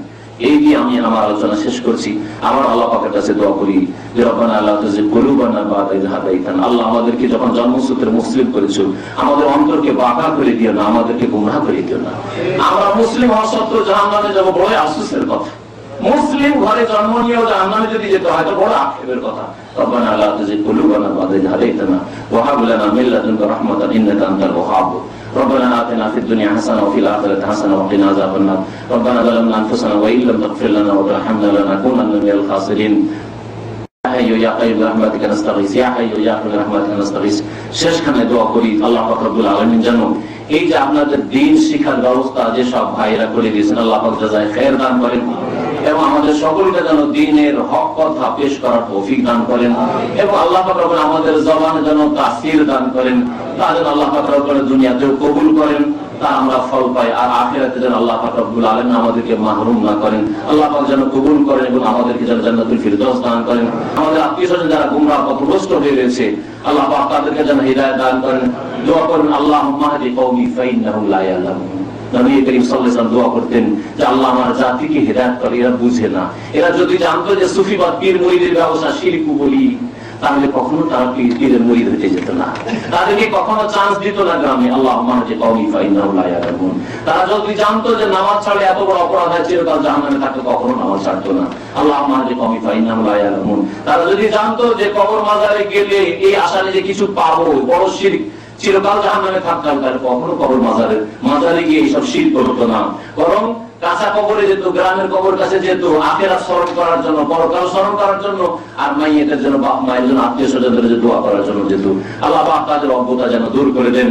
এই দিয়ে আমি আমার আলোচনা শেষ করছি। আমার আল্লাহ পাকের কাছে দোয়া করি যে রব্বানা লা তুযিগ কুলুবানা বা'দা ইয হাদাইতানা। আল্লাহ আমাদেরকে যখন জন্মসূত্রে মুসলিম করেছো, আমাদের অন্তরকে বাঁকা করে দিও না, আমাদেরকে গুমরাহ করে দিও না। আমরা মুসলিম হওয়া সত্ত্বেও জাহান্নামে যাব, বড় আফসোসের কথা। মুসলিম ঘরে জন্ম নিয়েও জাহান্নামে যদি যেতে হয় তো বড় আক্ষেপের কথা। রব্বানা লা তুযিগ কুলুবানা বা'দা ইয হাদাইতানা ওয়া হাব লানা মিন লাদুনকা রাহমাতান ইন্নাকা আনতাল ওয়াহ্হাব। ربنا آتنا في الدنيا حسنة وفي الآخرة حسنة وقنا عذاب النار. ربنا ظلمنا أنفسنا وإن لم تغفر لنا وترحمنا لنكونن من الخاسرين. يا حي يا قيوم برحمتك نستغيث يا حي يا قيوم برحمتك نستغيث. শেষখানে দোয়া করি আল্লাহ পাক রব্বুল আলামিন যেন এই যে আপনাদের দ্বীন শিক্ষার ব্যবস্থা যে সব ভাইরা করে দিয়েছেন, আল্লাহ পাক জাযায়ে খায়ের দান করেন এবং আমাদের সকলকে যেন দ্বীনের হক কথা পেশ করার তৌফিক দান করেন এবং আল্লাহ পাক রব্বুল আমাদের জবানে যেন তাসির দান করেন, তা যেন আল্লাহ পাক রব্বুল দুনিয়াতেও কবুল করেন, তা আমরা ফল পাই, আর আখিরাতে যেন আল্লাহ পাক রব্বুল আলামিন আমাদেরকে মাহরুম না করেন। আল্লাহ পাক যেন কবুল করেন এবং আমাদেরকে যেন জান্নাতুল ফিরদৌস দান করেন। আমাদের আত্মীয়স্বজন যারা গুমরাহ পথভ্রষ্ট হয়ে রয়েছে, আল্লাহ পাক তাদেরকে যেন হিদায়াত দান করেন। দোয়া করেন আল্লাহুম্মা হাদি কওমি ফাইন্নাহুম লা ইয়ালামুন। নবী করিম সাল্লাল্লাহু আলাইহি ওয়াসাল্লাম দোয়া করতেন যে আল্লাহ আমার জাতিকে হিদায়াত করে, এরা বুঝে না। এরা যদি জানতো যে সুফিবাদ পীর মুরিদের ব্যবসা শিরক বলি, তাহলে কখনো তারা পীরের মুরিদ হতে যেত না, তাদেরকে কখনো চান্স দিত না গ্রামে। আল্লাহুম্মা হাদি কওমি ফাইন্নাহুম লা ইয়ালামুন। তারা যদি জানতো যে নামাজ ছাড়লে এত বড় অপরাধ হয়, চিরকাল জাহান্নামে থাকতো, কখনো নামাজ ছাড়তো না। আল্লাহুম্মা হাদি কওমি ফাইন্নাহুম লা ইয়ালামুন। তারা যদি জানতো যে কবর মাজারে গেলে এই আশা নিয়ে যে কিছু পাবো, বড় শিরক, চিরকাল জাহান্নামে থাকতাম, তাহলে কখনো কবর মাজারে গিয়ে এইসব শিরক করতো না, বরং কাঁচা কবরে যেত, গ্রামের কবর কাছে যেত, আখিরাত স্মরণ করার জন্য, পরকাল স্মরণ করার জন্য, আর মাইয়েতের জন্য, বাপ মায়ের জন্য, আত্মীয় স্বজনদের দোয়া করার জন্য যেত। আল্লাহ পাক তাদের অজ্ঞতা যেন দূর করে দেন।